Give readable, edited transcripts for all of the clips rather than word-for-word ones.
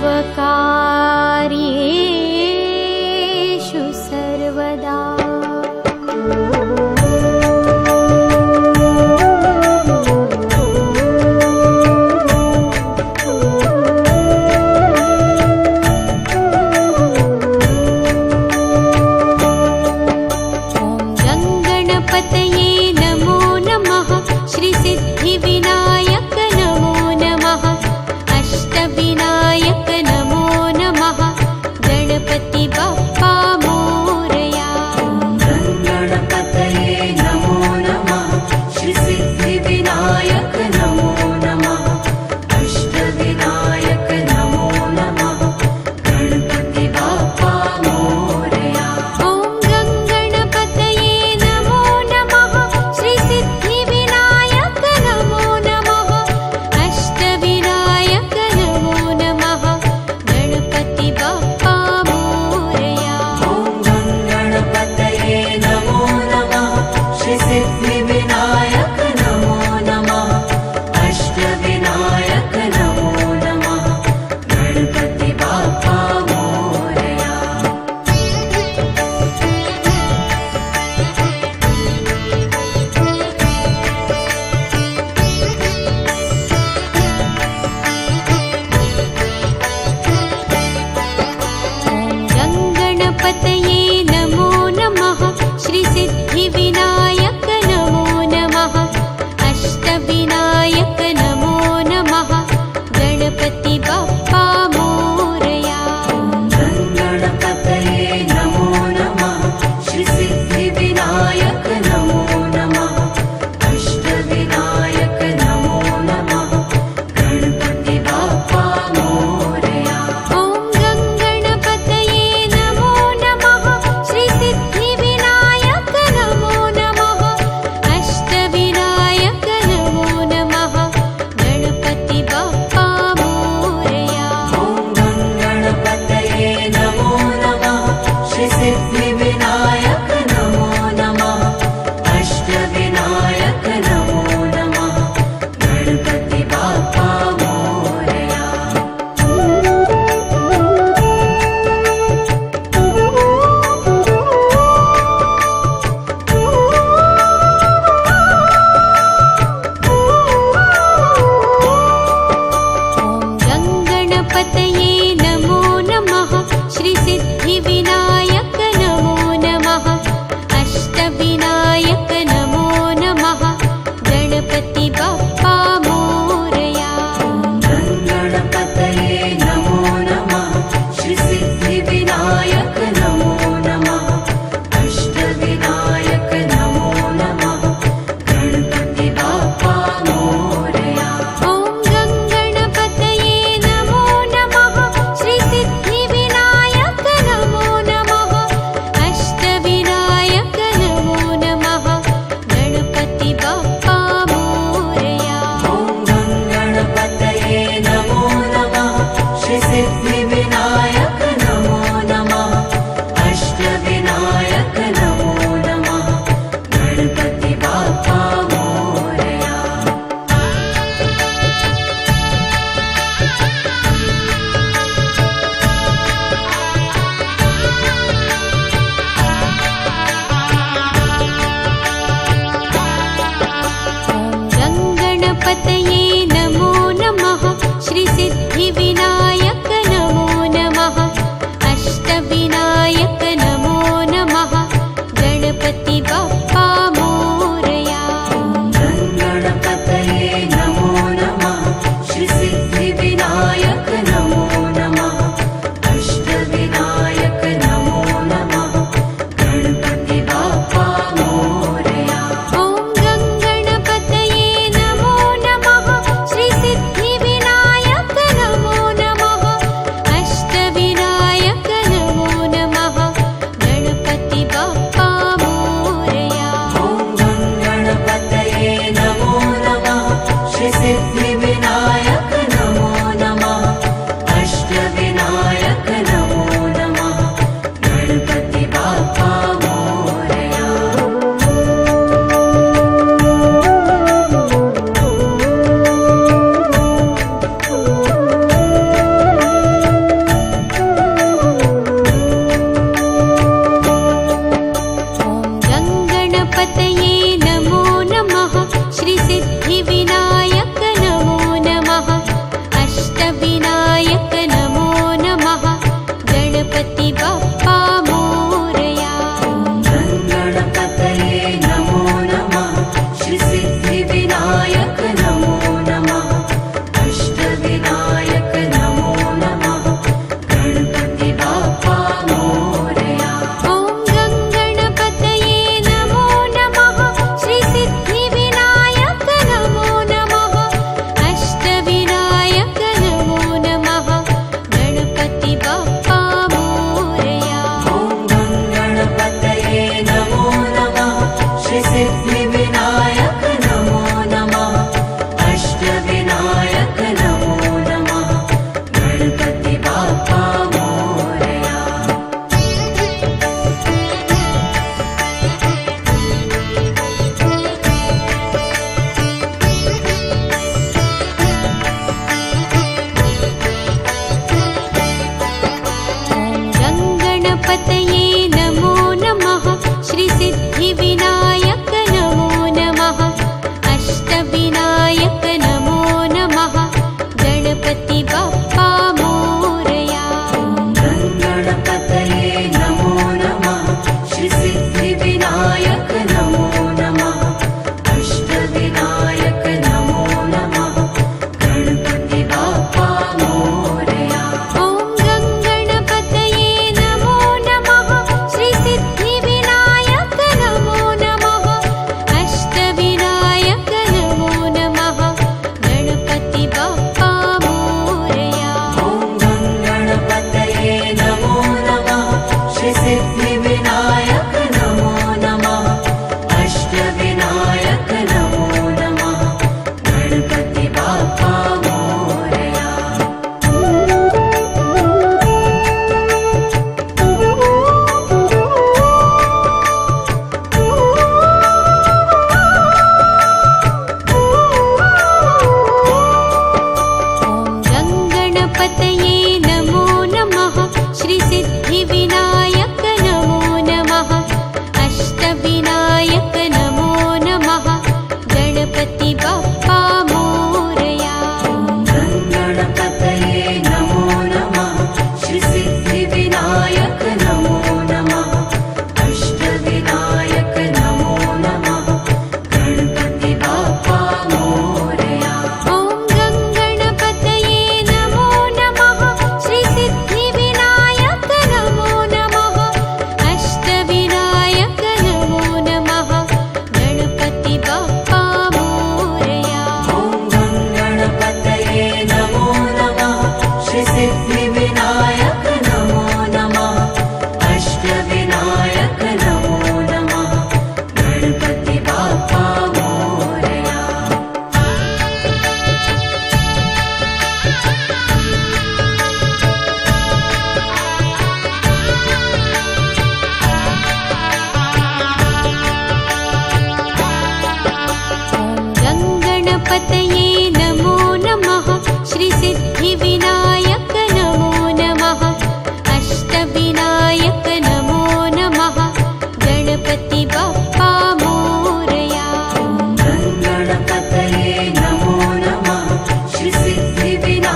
सर्वकार्येषु सर्वदा।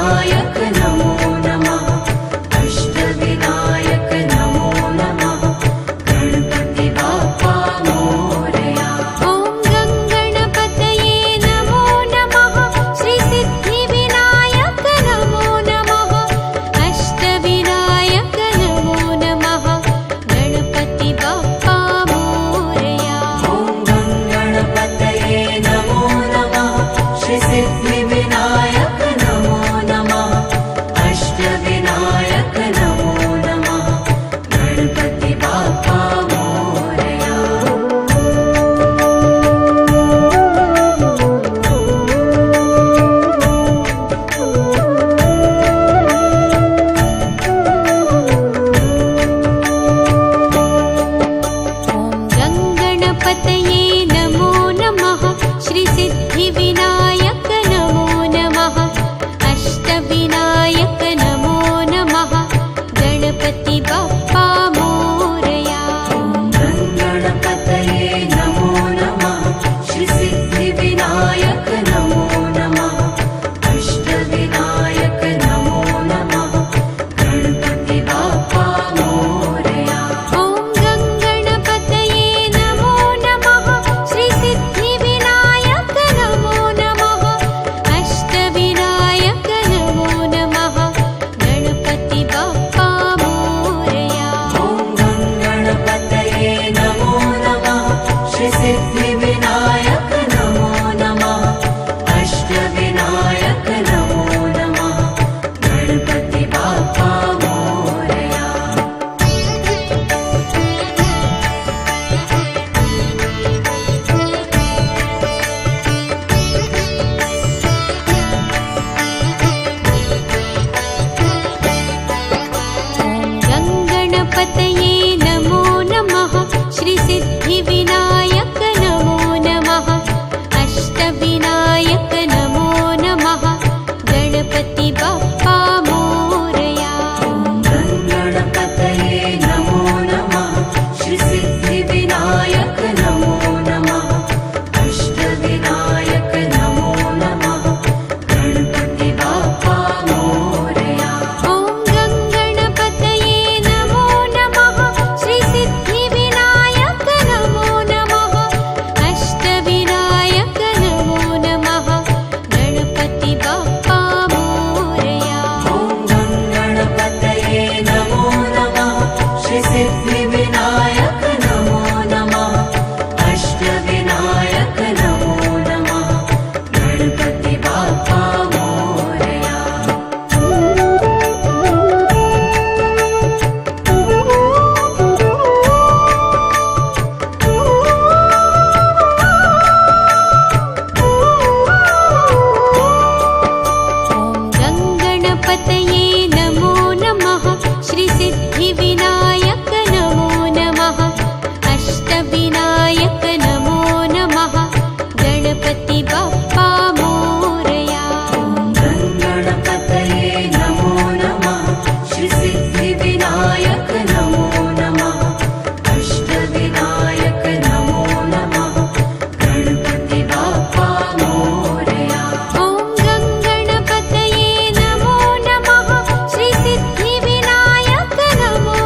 सिद्धिविनायक नमो नमः अष्टविनायक नमो नमः गणपति बाप्पा मोरया। ॐ गङ्गणपतये नमो नमः श्री सिद्धिविनायक नमो नमः अष्टविनायक नमो नमः गणपति बाप्पा मोरया। ॐ गङ्गणपतये नमो नमः श्री सिद्धिविनायक नमो नमः अष्टविनायक नमो नमः गणपति बाप्पा मोरया। ॐ गङ्गणपतये नमो नमः श्री सिद्धिविनायक नमो नमः अष्टविनायक नमो नमः गणपति बाप्पा मोरया। गङ्गणपतये नमो नमः श्री सिद्धिविनायक नमो नमः अष्टविनायक नमो नमः गणपति बाप्पा मोरया। ॐ गङ्गणपतये नमो नमः श्री सिद्धिविनायक नमो नमः अष्टविनायक नमो नमः गणपति बाप्पा मोरया। ॐ गङ्गणपतये नमो नमः श्री सिद्धिविनायक नमो नमः अष्टविनायक नमो नमः गणपति बाप्पा मोरया। ॐ गङ्गणपतये नमो नमः श्री सिद्धिविनायक नमो नमः अष्टविनायक नमो नमः गणपति बाप्पा मोरया। गङ्गणपतये नमो नमः श्री सिद्धिविनायक नमो नमः अष्टविनायक नमो नमः गणपति बाप्पा मोरया। ॐ गङ्गणपतये नमो नमः श्री सिद्धिविनायक नमो नमः अष्टविनायक नमो नमः गणपति बाप्पा मोरया। ॐ गङ्गणपतये नमो नमः श्री सिद्धिविनायक नमो नमः अष्टविनायक नमो नमः गणपति बाप्पा मोरया। ॐ गङ्गणपतये नमो नमः श्री सिद्धिविनायक नमो नमः अष्टविनायक नमो नमः गणपति बाप्पा मोरया। गङ्गणपतये नमो नमः श्री सिद्धिविनायक नमो नमः अष्टविनायक नमो नमः गणपति बाप्पा मोरया। ॐ गङ्गणपतये नमो नमः श्री सिद्धिविनायक नमो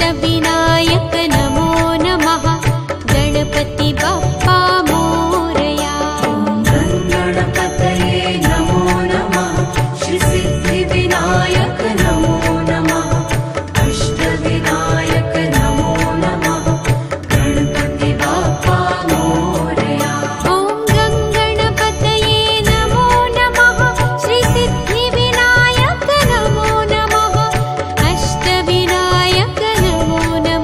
अष्टविनायक नमो नमः गणपति बाप्पा मोरया। गणपतये नमो नमः श्री सिद्धिविनायक नमो नमः अष्टविनायक नमो नमः गणपति बाप्पा मोरया। ॐ गङ्गणपतये नमो नमः श्री सिद्धिविनायक नमो नमः अष्टविनायक नमो नमः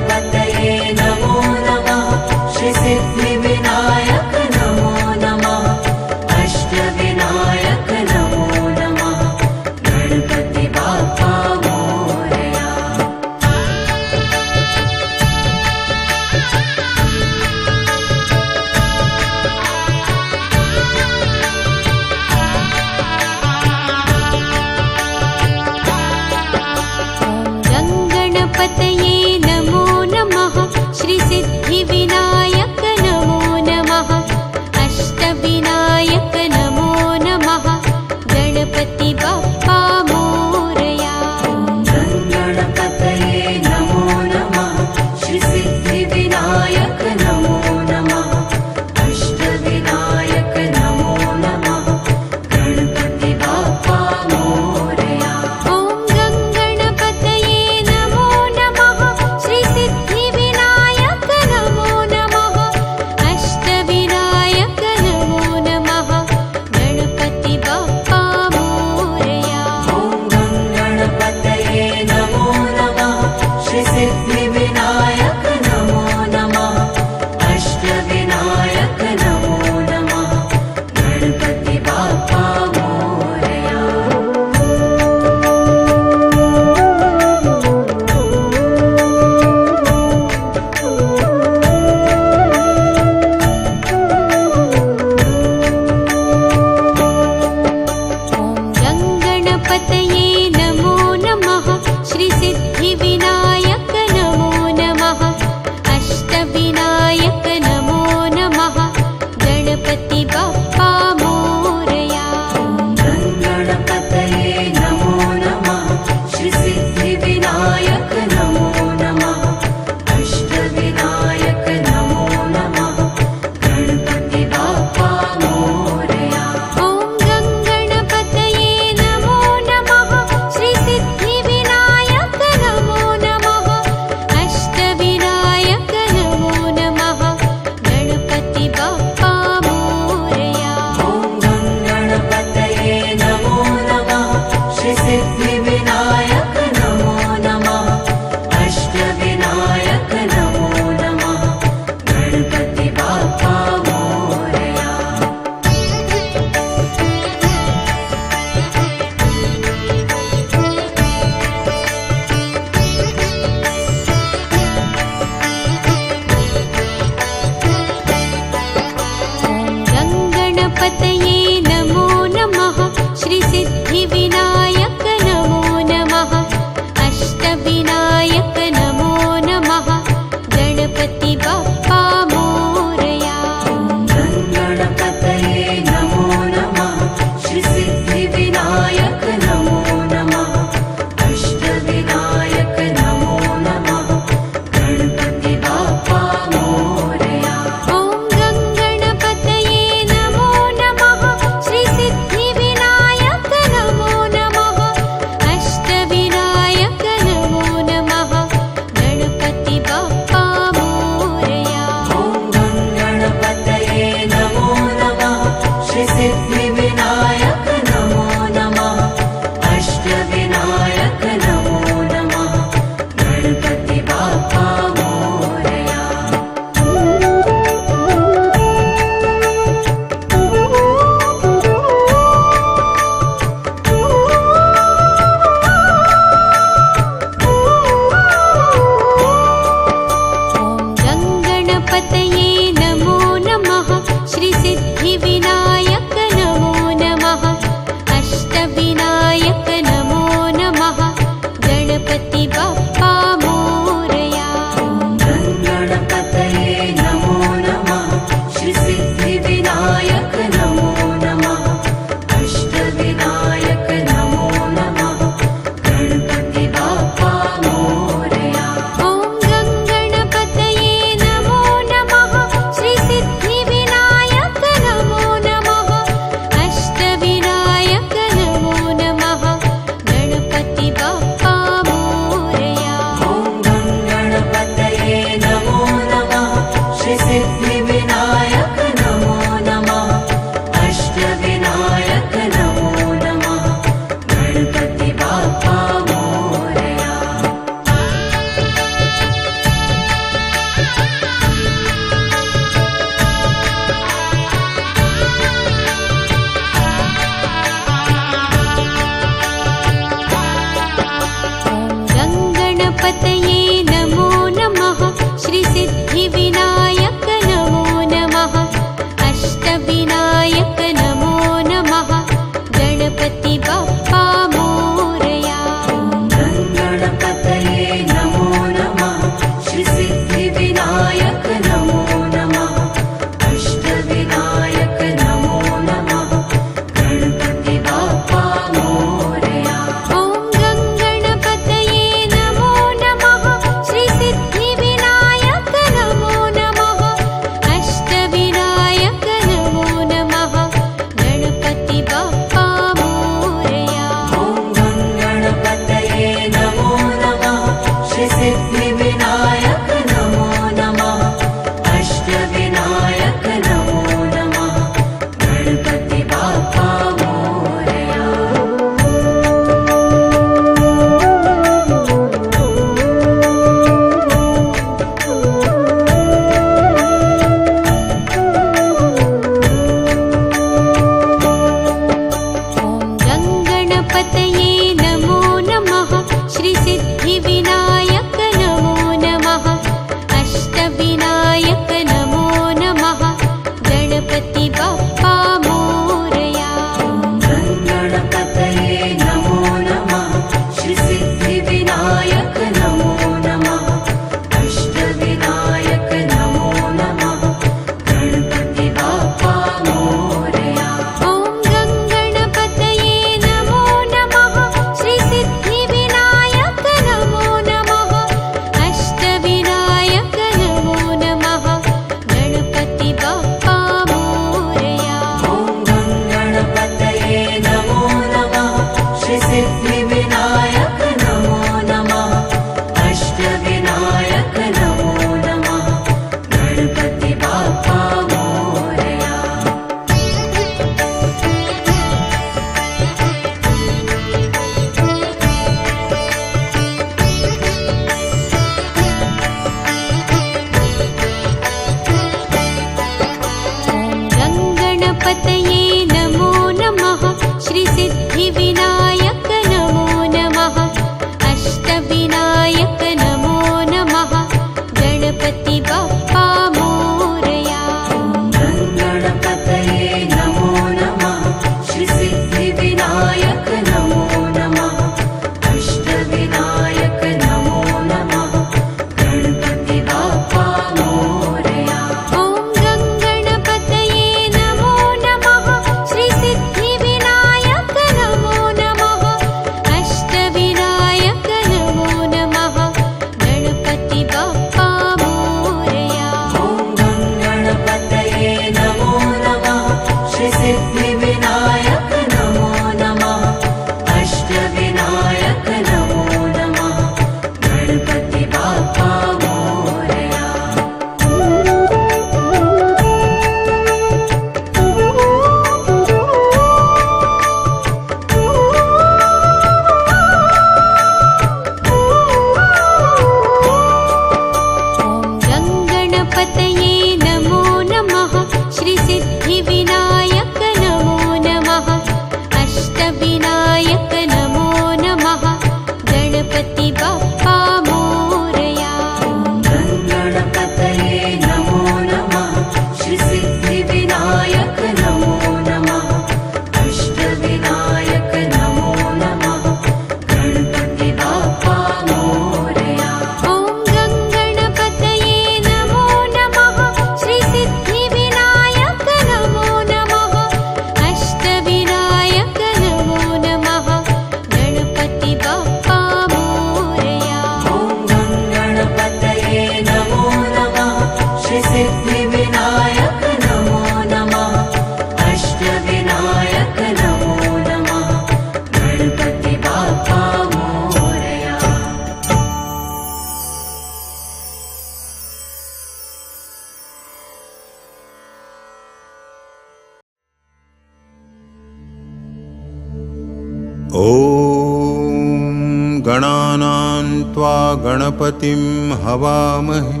ॐ गणानां त्वा गणपतिं हवामहे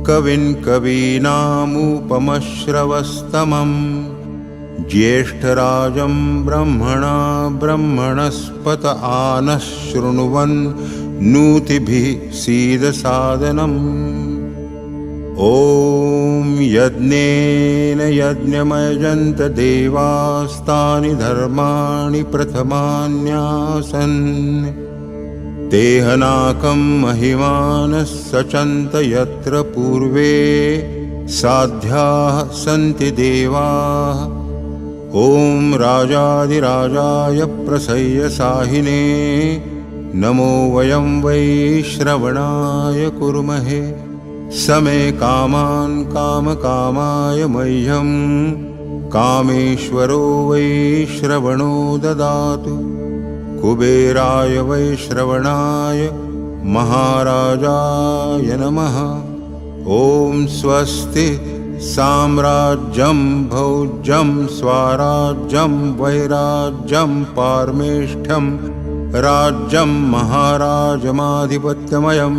कविं कवीनामुपमश्रवस्तमम् ज्येष्ठराजं ब्रह्मणा ब्रह्मणस्पत आनः शृण्वन्नोतिभिः सीदसादनम् ॐ यज्ञेन यज्ञमयजन्त देवास्तानि धर्माणि प्रथमान्यासन् तेहनाकं महिमानः सचन्त यत्र पूर्वे साध्याः सन्ति देवाः ॐ राजाधिराजाय प्रसह्य साहिने नमो वयं वै श्रवणाय कुर्महे समे कामान् कामकामाय मह्यं कामेश्वरो वै श्रवणो ददातु कुबेराय वै श्रवणाय महाराजाय नमः ॐ स्वस्ति साम्राज्यं भौज्यं स्वराज्यं वैराज्यं पारमेष्ठ्यं राज्यं महाराजमाधिपत्यमयं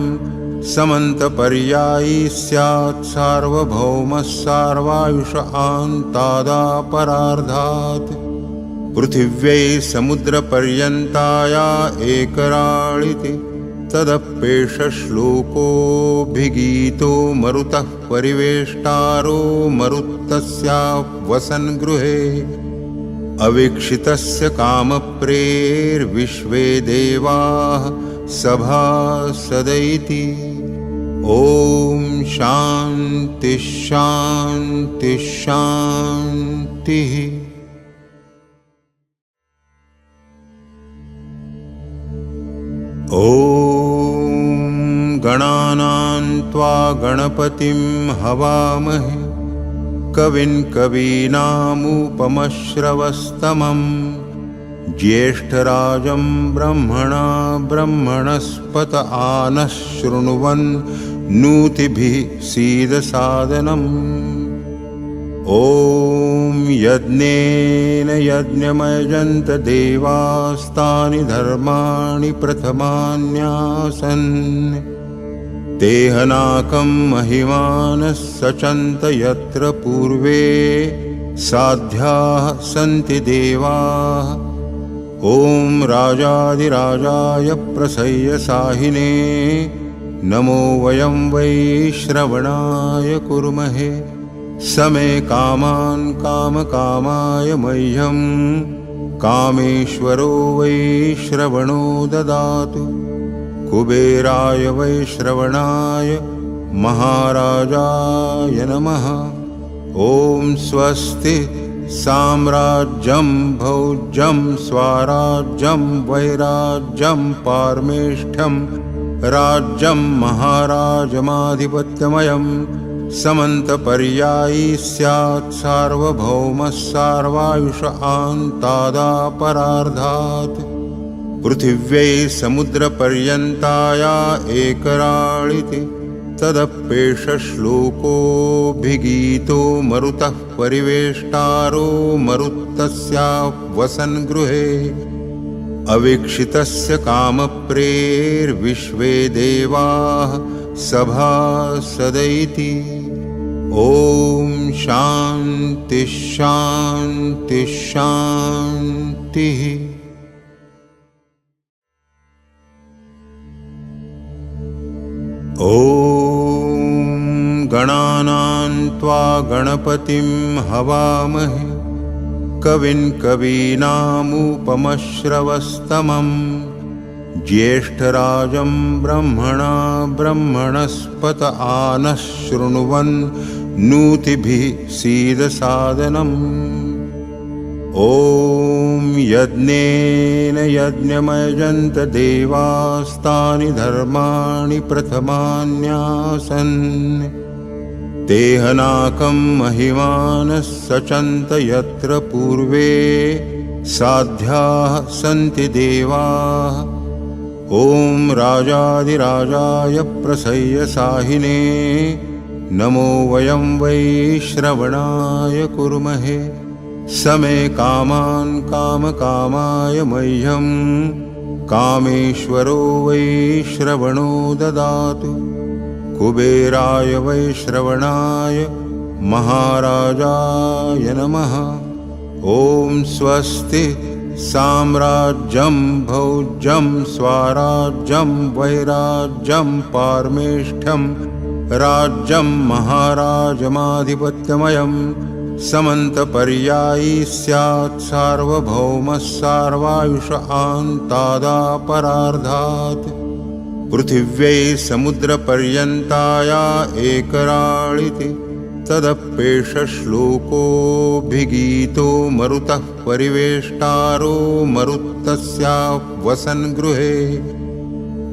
समन्तपर्यायी स्यात् सार्वभौमः सार्वायुष आन्तादापरार्धात् पृथिव्यै समुद्रपर्यन्ताया एकराळिति तदप्येष श्लोकोऽभिगीतो मरुतः परिवेष्टारो मरुत्तस्या वसन् गृहे अवीक्षितस्य कामप्रेर्विश्वे देवाः सभासदैति ॐ शान्तिः शान्तिः शान्तिः। ॐ गणानां त्वा गणपतिं हवामहे कविं कवीनामुपमश्रवस्तमम् ज्येष्ठराजं ब्रह्मणा ब्रह्मणस्पत आनः शृण्वन्नोतिभिः सीदसादनम् ॐ यज्ञेन यज्ञमयजन्त देवास्तानि धर्माणि प्रथमान्यासन् तेहनाकं महिमानः सचन्त यत्र पूर्वे साध्याः सन्ति देवाः ॐ राजाधिराजाय प्रसह्य साहिने नमो वयं वै श्रवणाय कुर्महे समे कामान् कामकामाय मह्यं कामेश्वरो वै श्रवणो ददातु कुबेराय वै श्रवणाय महाराजाय नमः ॐ स्वस्ति साम्राज्यं भौज्यं स्वराज्यं वैराज्यं पारमेष्ठ्यं राज्यं महाराजमाधिपत्यमयं समन्तपर्यायी स्यात् सार्वभौमः सार्वायुष आन्तादापरार्धात् पृथिव्यै समुद्रपर्यन्ताया एकराळिति तदप्येष श्लोकोऽभिगीतो मरुतः परिवेष्टारो मरुत्तस्या वसन् गृहे अवीक्षितस्य कामप्रेर्विश्वे देवाः सभासदैति ॐ शान्तिः शान्तिः शान्तिः। ॐ गणानां त्वा गणपतिं हवामहे कविं कवीनामुपमश्रवस्तमम् ज्येष्ठराजं ब्रह्मणा ब्रह्मणस्पत आनः शृण्वन्नोतिभिः सीदसादनम् ॐ यज्ञेन यज्ञमयजन्त देवास्तानि धर्माणि प्रथमान्यासन् तेहनाकं महिमानः सचन्त यत्र पूर्वे साध्याः सन्ति देवाः ॐ राजाधिराजाय प्रसह्य साहिने नमो वयं वै श्रवणाय कुर्महे स मे कामान् कामकामाय मह्यं कामेश्वरो वैश्रवणो ददातु। कुबेराय वैश्रवणाय महाराजाय नमः। ॐ स्वस्ति साम्राज्यं भौज्यं स्वाराज्यं वैराज्यं पारमेष्ठ्यं राज्यं महाराजमाधिपत्यमयं समन्तपर्यायी स्यात् सार्वभौमः सार्वायुष आन्तादापरार्धात्। पृथिव्यै समुद्रपर्यन्ताया एकराळिति तदप्येष श्लोकोऽभिगीतो मरुतः परिवेष्टारो मरुत्तस्या वसन् गृहे।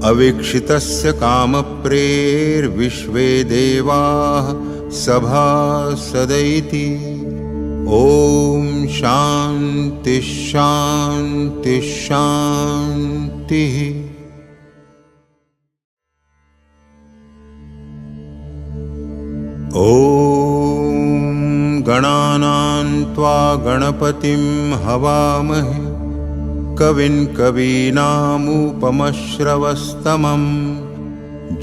अवीक्षितस्य कामप्रेर्विश्वे देवाः सभासदैति। ॐ शान्ति शान्ति शान्तिः। ॐ गणानां त्वा गणपतिं हवामहे कविं कवीनामुपमश्रवस्तमं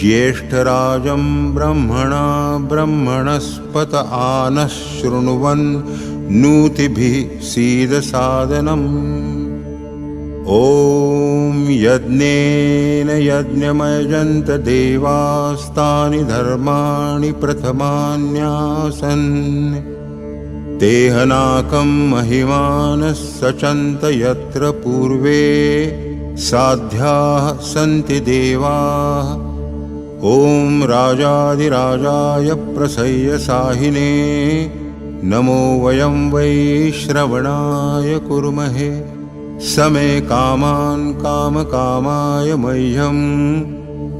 ज्येष्ठराजं ब्रह्मणा ब्रह्मणस्पत आनः शृण्वन् नूतिभिः सीदसादनम्। ॐ यज्ञेन यज्ञमयजन्त देवास्तानि धर्माणि प्रथमान्यासन्। तेहनाकं महिमानः सचन्त यत्र पूर्वे साध्याः सन्ति देवाः। ॐ राजाधिराजाय प्रसह्य साहिने नमो वयं वैश्रवणाय कुर्महे। स मे कामान् कामकामाय मह्यं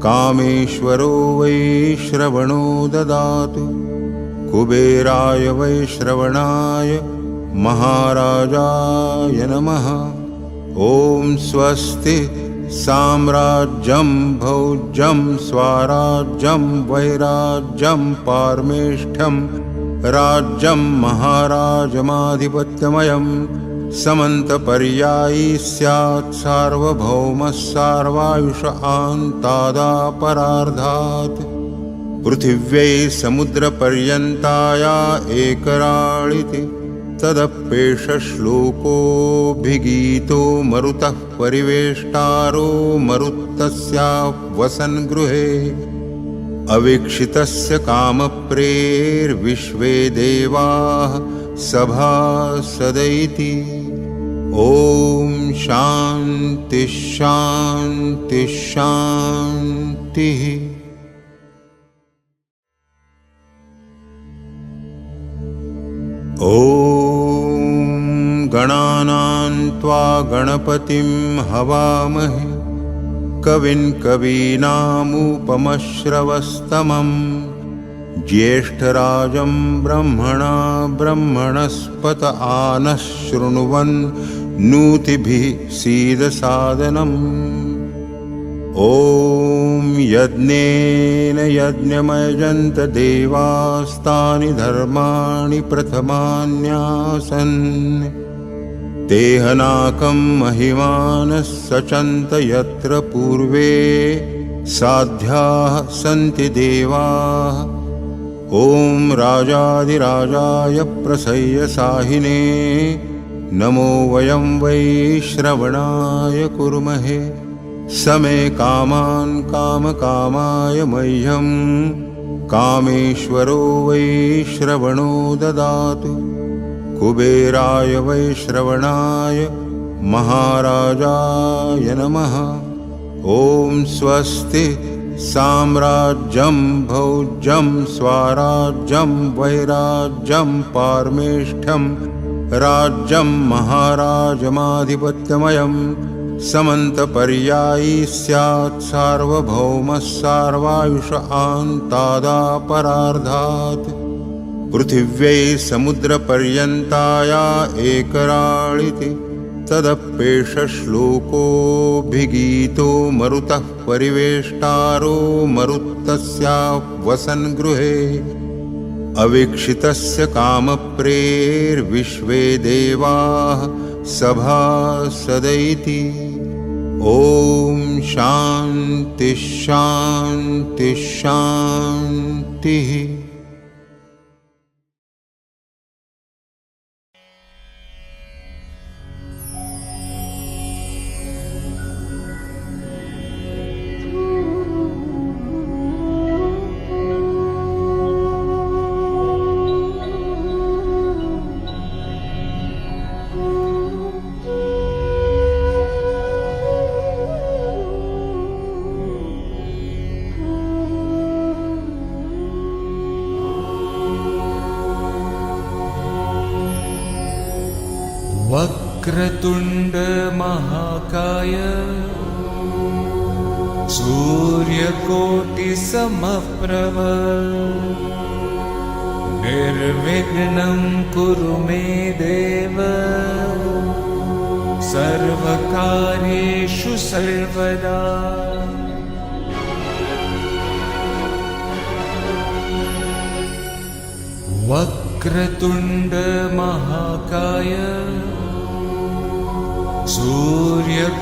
कामेश्वरो वैश्रवणो ददातु। कुबेराय वैश्रवणाय महाराजाय नमः। ॐ स्वस्ति साम्राज्यं भौज्यं स्वाराज्यं वैराज्यं पारमेष्ठ्यं राज्यं महाराजमाधिपत्यमयं समन्तपर्यायी स्यात् सार्वभौमः सार्वायुष आन्तादापरार्धात्। पृथिव्यै समुद्रपर्यन्ताया एकराळिति तदप्येष श्लोकोऽभिगीतो मरुतः परिवेष्टारो मरुत्तस्या वसन् गृहे। अवीक्षितस्य कामप्रेर्विश्वे देवाः सभासदैति। ॐ शान्ति शान्ति शान्तिः। ॐ गणानां त्वा गणपतिं हवामहे कविं कवीनामुपमश्रवस्तमं ज्येष्ठराजं ब्रह्मणा ब्रह्मणस्पत आनः शृण्वन् नूतिभिः सीदसादनम्। ॐ यज्ञेन यज्ञमयजन्त देवास्तानि धर्माणि प्रथमान्यासन्। तेहनाकं महिमानः सचन्त यत्र पूर्वे साध्याः सन्ति देवाः। ॐ राजाधिराजाय प्रसह्य साहिने नमो वयं वैश्रवणाय कुर्महे। स मे कामान् कामकामाय मह्यं कामेश्वरो वैश्रवणो ददातु। कुबेराय वैश्रवणाय महाराजाय नमः। ॐ स्वस्ति साम्राज्यं भौज्यं स्वाराज्यं वैराज्यं पारमेष्ठ्यं राज्यं महाराजमाधिपत्यमयं समन्तपर्यायी स्यात् सार्वभौमः सार्वायुष आन्तादापरार्धात्। पृथिव्यै समुद्रपर्यन्ताया एकराळिति तदप्येष श्लोकोऽभिगीतो मरुतः परिवेष्टारो मरुत्तस्या वसन् गृहे। अवीक्षितस्य कामप्रेर्विश्वे देवाः सभासदैति। ॐ शान्ति शान्ति शान्तिः। वक्रतुण्ड महाकाय सूर्यकोटिसमप्रभ निर्विघ्नं कुरु मे देव सर्वकार्येषु सर्वदा। वक्रतुण्ड महाकाय सूर्यकोटिसमप्रभ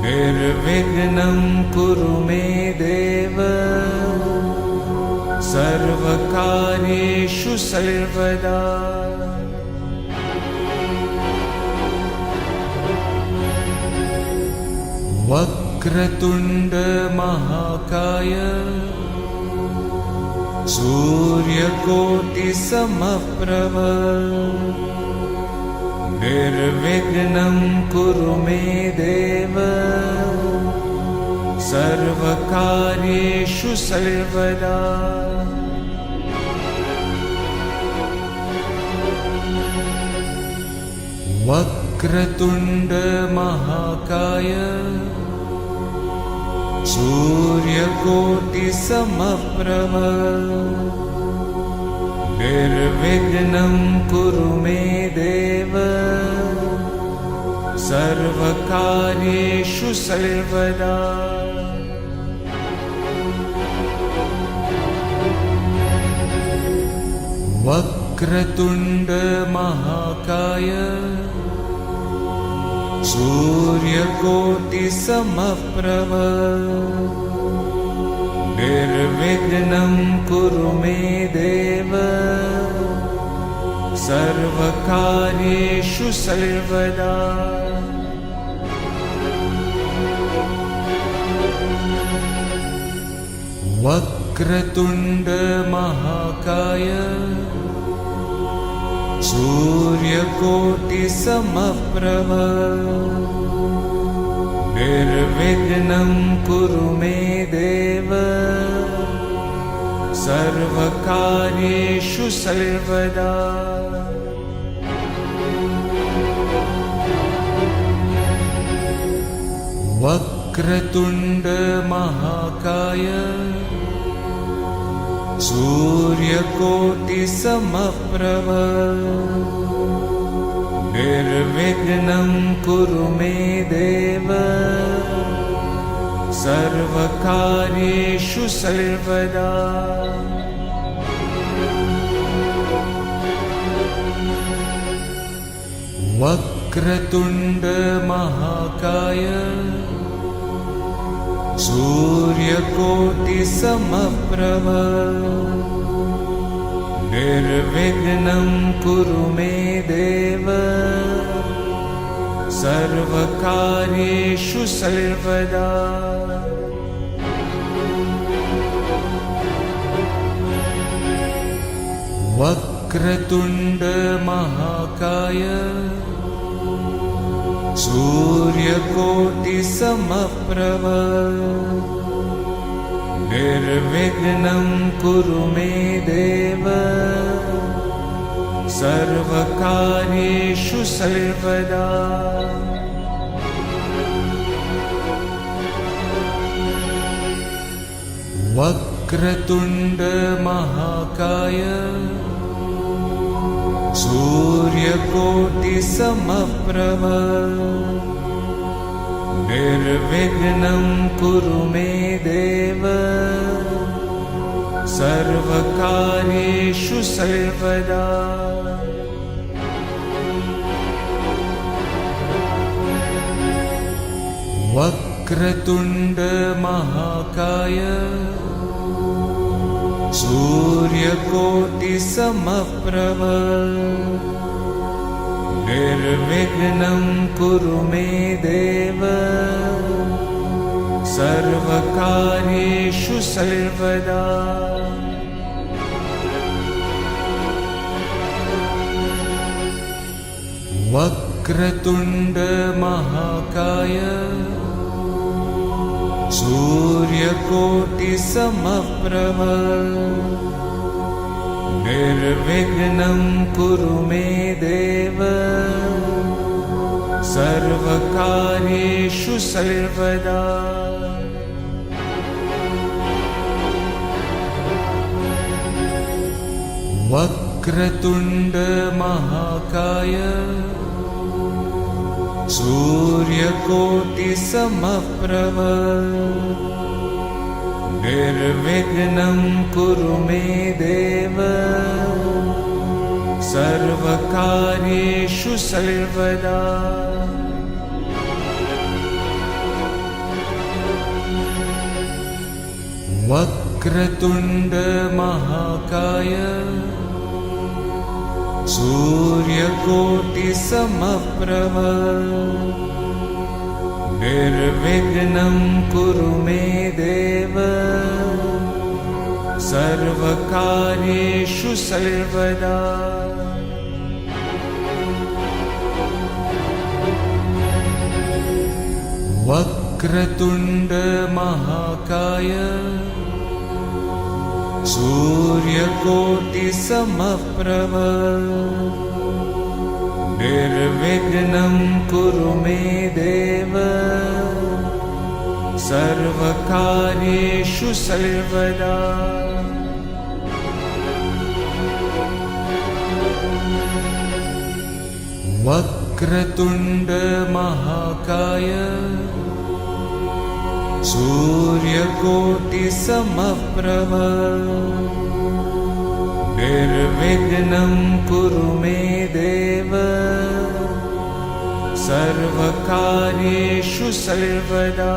निर्विघ्नं कुरु मे देव सर्वकार्येषु सर्वदा। वक्रतुण्ड महाकाय सूर्यकोटिसमप्रभ निर्विघ्नं कुरु मे देव सर्वकार्येषु सर्वदा। वक्रतुण्ड महाकाय सूर्यकोटिसमप्रभ निर्विघ्नं कुरु मे देव सर्वकार्येषु सर्वदा। वक्रतुण्ड महाकाय सूर्यकोटिसमप्रभ निर्विघ्नं कुरु मे देव सर्वकार्येषु सर्वदा। वक्रतुण्ड महाकाय सूर्यकोटिसमप्रभ निर्विघ्नं कुरु मे देव सर्वकार्येषु सर्वदा। वक्रतुण्ड महाकाय सूर्यकोटिसमप्रभ निर्विघ्नं कुरु मे देव सर्वकार्येषु सर्वदा। वक्रतुण्ड महाकाय सूर्यकोटिसमप्रभ निर्विघ्नं कुरु मे देव सर्वकार्येषु सर्वदा। वक्रतुण्ड महाकाय सूर्यकोटिसमप्रभ निर्विघ्नं कुरु मे देव सर्वकार्येषु सर्वदा। वक्रतुण्ड महाकाय सूर्यकोटिसमप्रभ निर्विघ्नं कुरु मे देव सर्वकार्येषु सर्वदा वक्रतुण्ड महाकाय सूर्यकोटिसमप्रभ निर्विघ्नं कुरु मे देव सर्वकार्येषु सर्वदा वक्रतुण्ड महाकाय सूर्यकोटिसमप्रभ निर्विघ्नं कुरु मे देव सर्वकार्येषु सर्वदा वक्रतुण्ड महाकाय सूर्यकोटिसमप्रभ निर्विघ्नं कुरु मे देव सर्वकार्येषु सर्वदा वक्रतुण्ड महाकाय सूर्यकोटिसमप्रभ निर्विघ्नं कुरु मे देव सर्वकार्येषु सर्वदा वक्रतुण्ड महाकाय सूर्यकोटिसमप्रभ निर्विघ्नं कुरु मे देव सर्वकार्येषु सर्वदा वक्रतुण्ड महाकाय सूर्यकोटिसमप्रभ निर्विघ्नं कुरु मे देव सर्वकार्येषु सर्वदा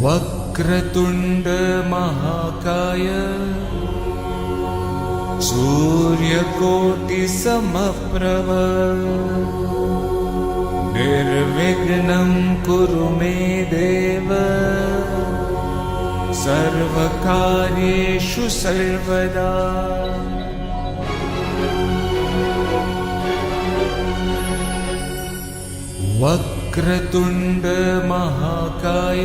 वक्रतुण्ड महाकाय सूर्यकोटिसमप्रभ निर्विघ्नं कुरु मे देव सर्वकार्येषु सर्वदा वक्रतुण्ड महाकाय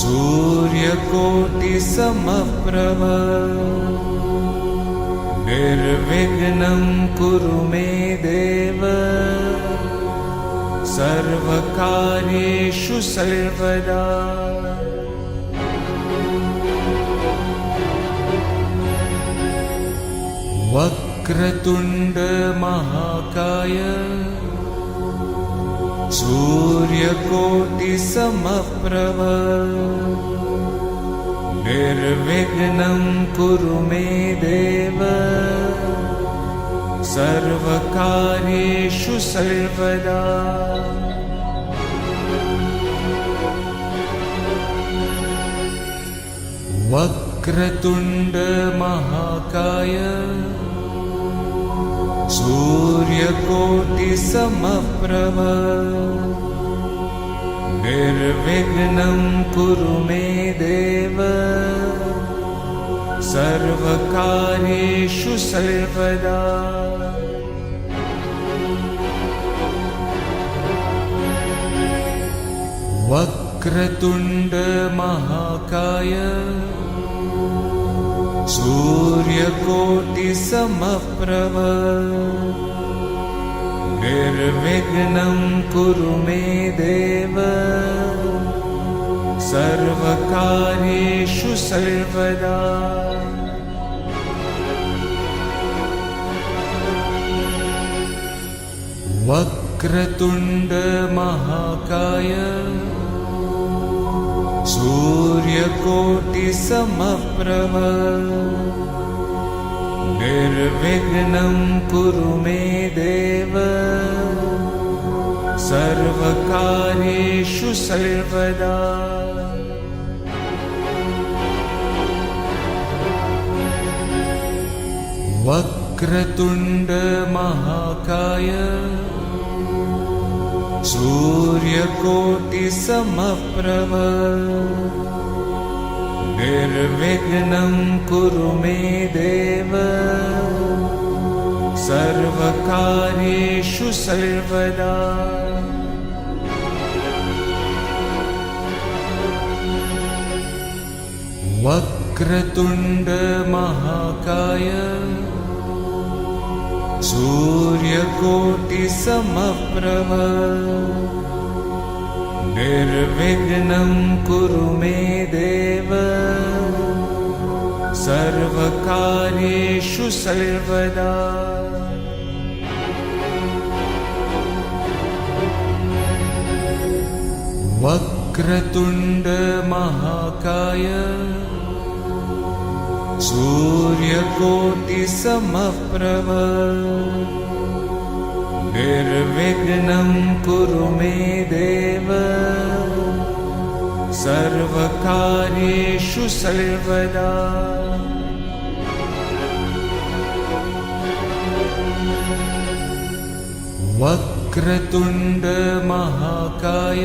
सूर्यकोटिसमप्रभ निर्विघ्नं कुरु मे देव सर्वकार्येषु सर्वदा वक्रतुण्ड महाकाय सूर्यकोटिसमप्रभ निर्विघ्नं कुरु मे देव सर्वकार्येषु सर्वदा वक्रतुण्ड महाकाय सूर्यकोटिसमप्रभ निर्विघ्नं कुरु मे देव सर्वकार्येषु सर्वदा वक्रतुण्ड महाकाय सूर्यकोटिसमप्रभ निर्विघ्नं कुरु मे देव सर्वकार्येषु सर्वदा वक्रतुण्ड महाकाय सूर्यकोटिसमप्रभ निर्विघ्नं कुरु मे देव सर्वकार्येषु सर्वदा। वक्रतुण्ड महाकाय सूर्यकोटिसमप्रभ निर्विघ्नं कुरु मे देव सर्वकार्येषु सर्वदा। वक्रतुण्ड महाकाय सूर्यकोटिसमप्रभ निर्विघ्नं कुरु मे देव सर्वकार्येषु सर्वदा। वक्रतुण्ड महाकाय सूर्यकोटिसमप्रभ निर्विघ्नं कुरु मे देव सर्वकार्येषु सर्वदा। वक्रतुण्ड महाकाय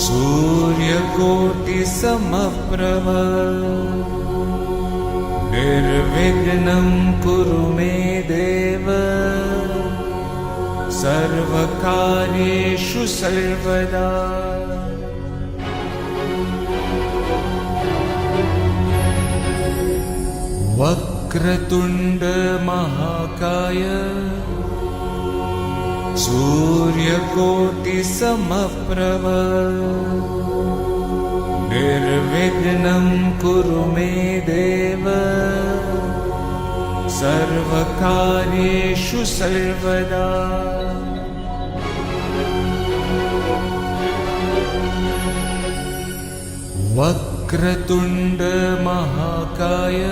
सूर्यकोटिसमप्रभ निर्विघ्नं कुरु मे देव सर्वकार्येषु सर्वदा। वक्रतुण्ड महाकाय सूर्यकोटिसमप्रभ निर्विघ्नं कुरु मे देव सर्वकार्येषु सर्वदा। वक्रतुण्ड महाकाय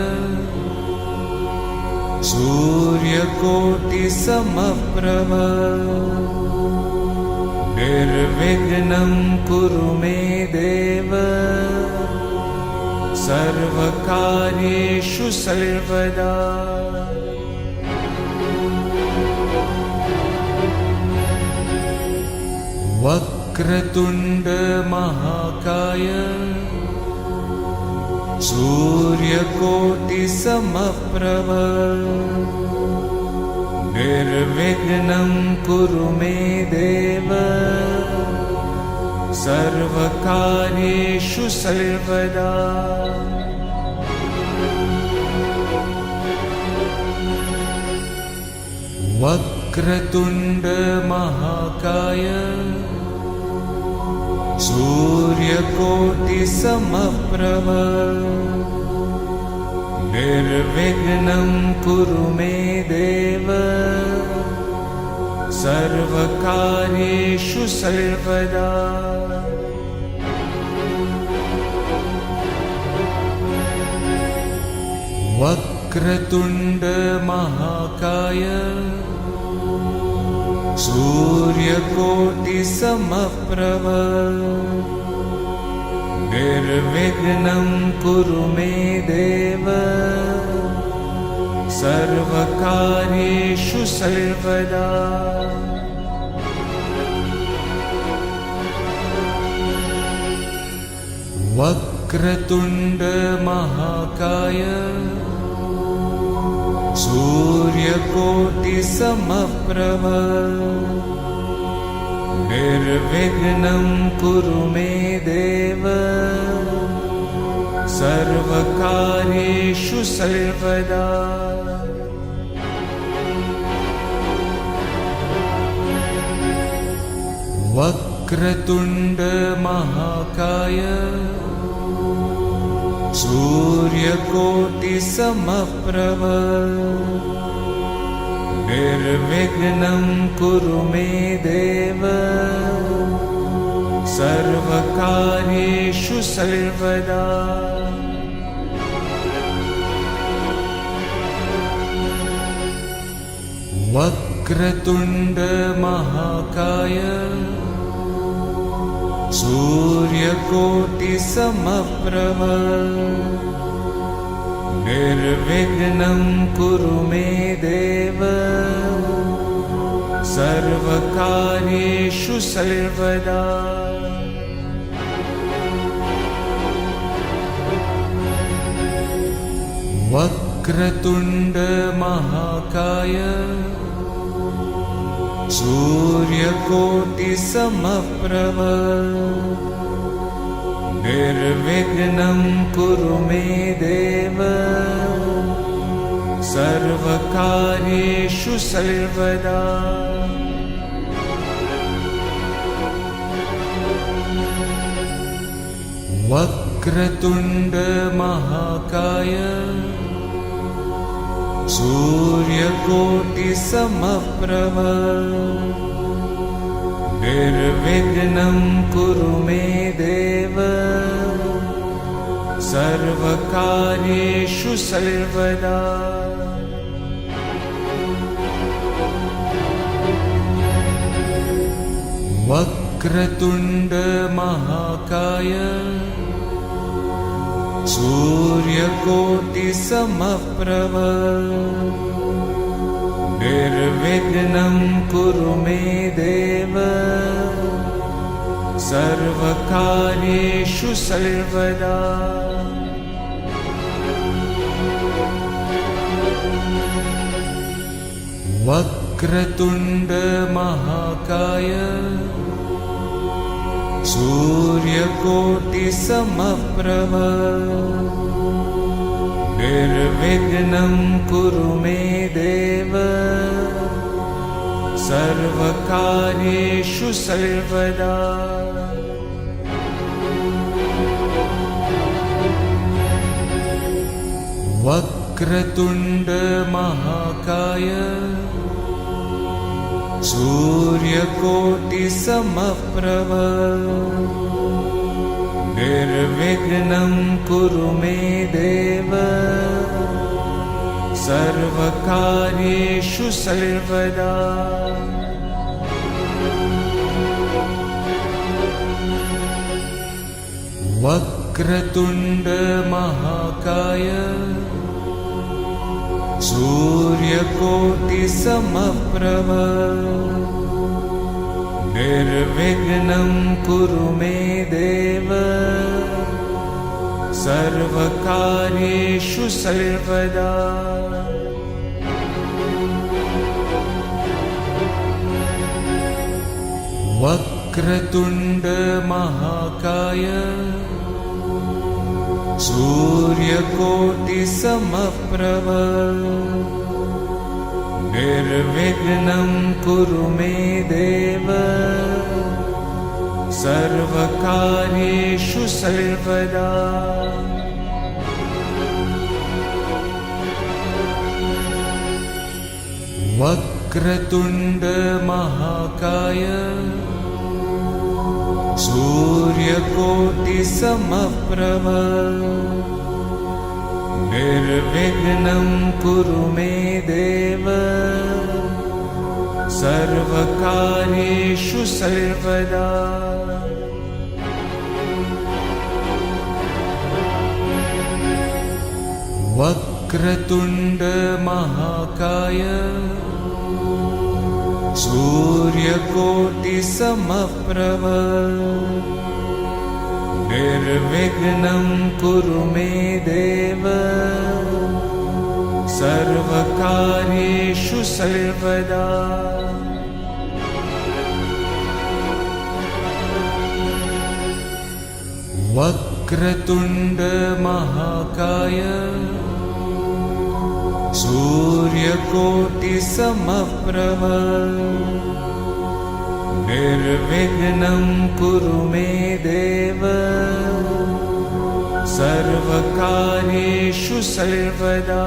सूर्यकोटिसमप्रभ निर्विघ्नं कुरु मे देव सर्वकार्येषु सर्वदा। वक्रतुण्ड महाकाय सूर्यकोटिसमप्रभ निर्विघ्नं कुरु मे देव सर्वकार्येषु सर्वदा। वक्रतुण्ड महाकाय सूर्यकोटिसमप्रभ निर्विघ्नं कुरु मे देव सर्वकार्येषु सर्वदा। वक्रतुण्ड महाकाय सूर्यकोटिसमप्रभ निर्विघ्नं कुरु मे देव सर्वकार्येषु सर्वदा। वक्रतुण्ड महाकाय सूर्यकोटिसमप्रभ निर्विघ्नं कुरु मे देव सर्वकार्येषु सर्वदा। वक्रतुण्ड महाकाय सूर्यकोटिसमप्रभ निर्विघ्नं कुरु मे देव सर्वकार्येषु सर्वदा वक्रतुण्ड महाकाय सूर्यकोटिसमप्रभ निर्विघ्नं कुरु मे देव सर्वकार्येषु सर्वदा वक्रतुण्ड महाकाय सूर्यकोटिसमप्रभ निर्विघ्नं कुरु मे देव सर्वकार्येषु सर्वदा वक्रतुण्ड महाकाय सूर्यकोटिसमप्रभ निर्विघ्नं कुरु मे देव सर्वकार्येषु सर्वदा वक्रतुण्ड महाकाय सूर्यकोटिसमप्रभ निर्विघ्नं कुरु मे देव सर्वकार्येषु सर्वदा वक्रतुण्ड महाकाय सूर्यकोटिसमप्रभ निर्विघ्नं कुरु मे देव सर्वकार्येषु सर्वदा वक्रतुण्ड महाकाय सूर्यकोटिसमप्रभ निर्विघ्नं कुरु मे देव सर्वकार्येषु सर्वदा वक्रतुण्ड महाकाय सूर्यकोटिसमप्रभ निर्विघ्नं कुरु मे देव सर्वकार्येषु सर्वदा वक्रतुण्ड महाकाय सूर्यकोटिसमप्रभ निर्विघ्नं कुरु मे देव सर्वकार्येषु सर्वदा वक्रतुण्ड महाकाय सूर्यकोटिसमप्रभ निर्विघ्नं कुरु मे देव सर्वकार्येषु सर्वदा वक्रतुण्ड महाकाय सूर्यकोटिसमप्रभ निर्विघ्नं कुरु मे देव सर्वकार्येषु सर्वदा वक्रतुण्ड महाकाय सूर्यकोटिसमप्रभ निर्विघ्नं कुरु मे देव सर्वकार्येषु सर्वदा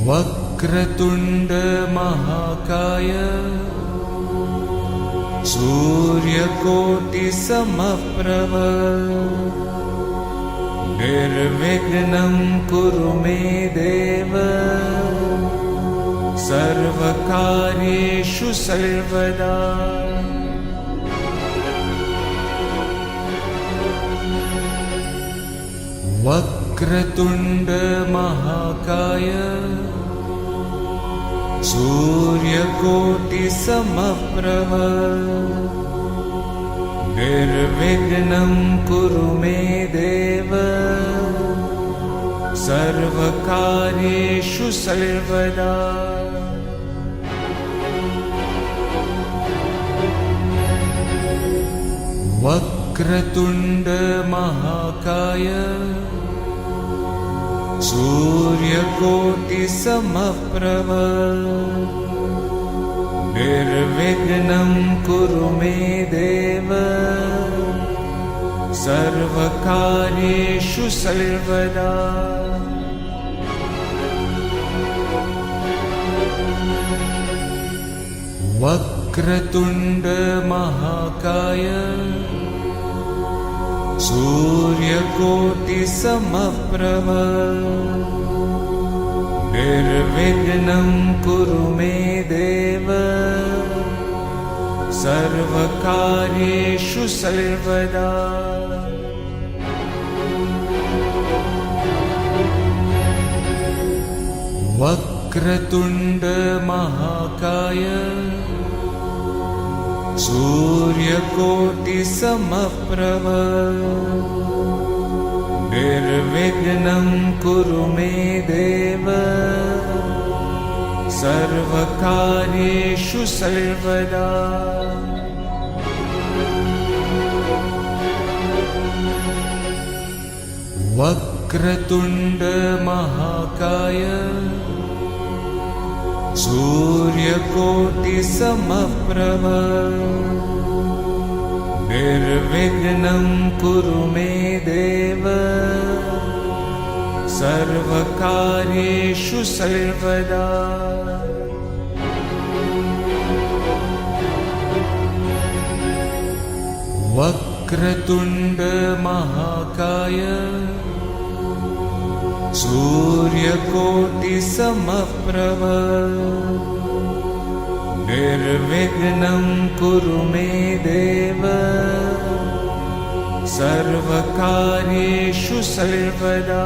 वक्रतुण्ड महाकाय सूर्यकोटिसमप्रभ निर्विघ्नं कुरु मे देव सर्वकार्येषु सर्वदा। वक्रतुण्ड महाकाय सूर्यकोटिसमप्रभ निर्विघ्नं कुरु मे देव सर्वकार्येषु सर्वदा। वक्रतुण्ड महाकाय सूर्यकोटिसमप्रभ निर्विघ्नं कुरु मे देव सर्वकार्येषु सर्वदा। वक्रतुण्ड महाकाय सूर्यकोटिसमप्रभ निर्विघ्नं कुरु मे देव सर्वकार्येषु सर्वदा। वक्रतुण्ड महाकाय सूर्यकोटिसमप्रभ निर्विघ्नं कुरु मे देव सर्वकार्येषु सर्वदा। वक्रतुण्ड महाकाय सूर्यकोटिसमप्रभ निर्विघ्नं कुरु मे देव सर्वकार्येषु सर्वदा। वक्रतुण्ड महाकाय सूर्यकोटिसमप्रभ निर्विघ्नं कुरु मे देव सर्वकार्येषु सर्वदा।